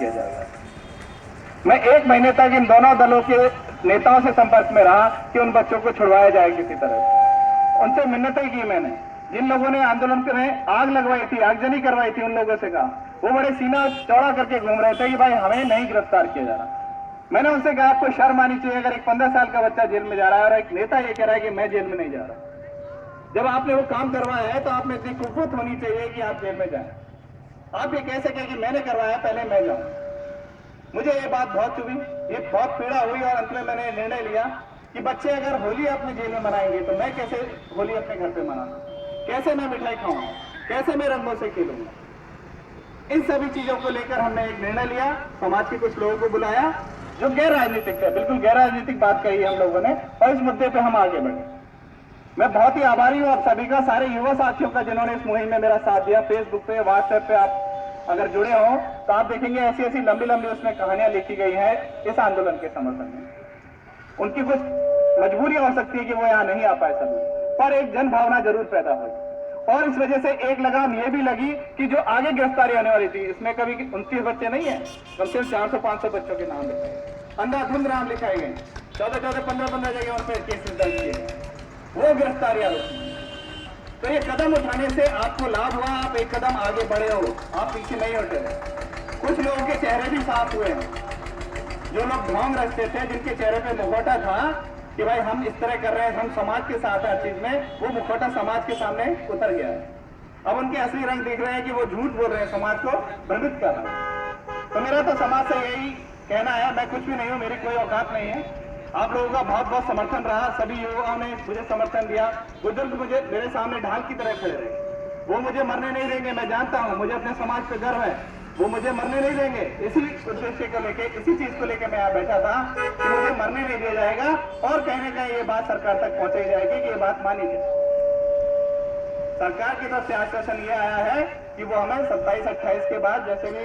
किया जाएगा। मैं 1 महीने तक इन दोनों दलों के नेताओं से संपर्क में रहा कि उन बच्चों को छुड़वाया जाए किसी तरह। उनसे मिन्नतें की मैंने। जिन लोगों ने आंदोलन में आग लगवाई थी, आगजनी करवाई थी, उन लोगों से कहा, वो बड़े सीना चौड़ा करके घूम रहे थे कि भाई हमें नहीं गिरफ्तार किया जा रहा। मैंने उनसे कहा आपको शर्म आनी चाहिए, अगर एक 15 साल का बच्चा जेल में जा रहा है और एक नेता ये कह रहा है कि मैं जेल में नहीं जा रहा। जब आपने वो काम करवाया है तो आप में इतनी कुफत होनी चाहिए कि आप जेल में जाएं। आप ये कह सके कि मैंने करवाया पहले मैं जाऊं। मुझे ये बात बहुत चुभी, ये बहुत पीड़ा हुई और अंत में मैंने निर्णय लिया कि बच्चे अगर होली अपने जेल में मनाएंगे तो मैं कैसे होली अपने घर पे मनाऊंगा, कैसे मैं मिठाई खाऊंगा, कैसे मैं रंगों से खेलूंगा। इन सभी चीजों को लेकर हमने एक निर्णय लिया, समाज के कुछ लोगों को बुलाया जो गैर राजनीतिक है, बिल्कुल गैर राजनीतिक बात कही हम लोगों ने, और इस मुद्दे पे हम आगे बढ़े। मैं बहुत ही आभारी हूं आप सभी का, सारे युवा साथियों का जिन्होंने इस मुहिम में मेरा साथ दिया। फेसबुक पे, व्हाट्सएप पे आप अगर जुड़े हो तो आप देखेंगे ऐसी ऐसी लंबी लंबी उसमें कहानियां लिखी गई हैं इस आंदोलन के समर्थन में। उनकी कुछ मजबूरियां हो सकती है कि वो यहाँ नहीं आ पाए सभी, पर एक जन भावना जरूर पैदा हुई और इस वजह से एक लगाम ये भी लगी कि जो आगे गिरफ्तारी होने वाली थी, इसमें कभी 29 बच्चे नहीं है, कम से कम 400-500 बच्चों के नाम लिखाए गए, अंधाधुंध नाम लिखाए गए, 14-14, 15-15 जगह उन पर केसेस दर्ज किए गए, वो गिरफ्तारियां रुकी। तो ये कदम उठाने से आपको लाभ हुआ, आप एक कदम आगे बढ़े हो, आप पीछे नहीं हटे। कुछ लोगों के चेहरे भी साफ हुए हैं, जो लोग ढोंग रचते थे, जिनके चेहरे पे मुखौटा था कि भाई हम इस तरह कर रहे हैं, हम समाज के साथ हर चीज में, वो मुखौटा समाज के सामने उतर गया है। अब उनके असली रंग दिख रहे हैं कि वो झूठ बोल रहे हैं, समाज को भ्रमित कर रहे हैं। तो मेरा तो समाज से यही कहना है, मैं कुछ भी नहीं हूं, मेरी कोई औकात नहीं है। आप लोगों का बहुत बहुत समर्थन रहा, सभी युवाओं ने मुझे समर्थन दिया, बुजुर्ग मुझे मेरे सामने ढाल की तरह खड़े रहे, वो मुझे मरने नहीं देंगे, मैं जानता हूं, मुझे अपने समाज पे गर्व है, वो मुझे मरने नहीं देंगे। इसी उद्देश्य को लेके, इसी चीज को लेके मैं यहाँ बैठा था कि मुझे मरने नहीं दिया जाएगा और कहीं ना कहीं ये बात सरकार तक पहुंचाई जाएगी कि ये बात मानी जाए। सरकार की तरफ से आश्वासन ये आया है कि वो हमें 27-28 के बाद जैसे भी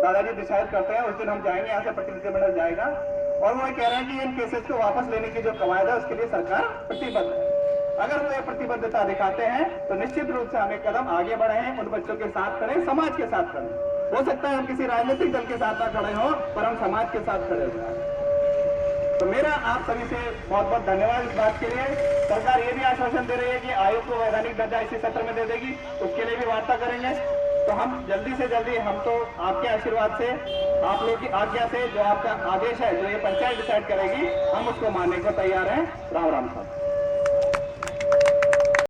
दादाजी डिसाइड करते हैं उस दिन हम जाएंगे, यहाँ से प्रतिनिधिमंडल जाएगा और वो कह रहे हैं कि इन केसेस को वापस लेने की जो कवायद है उसके लिए सरकार प्रतिबद्ध है। अगर वो ये प्रतिबद्धता दिखाते हैं तो निश्चित रूप से हम एक कदम आगे बढ़े हैं, उन बच्चों के साथ खड़े, समाज के साथ खड़े। हो सकता है हम किसी राजनीतिक दल के साथ ना खड़े हो, पर हम समाज के साथ खड़े हुए हैं। तो मेरा आप सभी से बहुत बहुत धन्यवाद इस बात के लिए। सरकार ये भी आश्वासन दे रही है कि आयोग को वैधानिक दर्जा इसी सत्र में दे देगी, उसके लिए भी वार्ता करेंगे। तो हम जल्दी से जल्दी, हम तो आपके आशीर्वाद से, आप लोगों की आज्ञा से, जो आपका आदेश है, जो ये पंचायत डिसाइड करेगी, हम उसको मानने को तैयार हैं। राम राम साहब।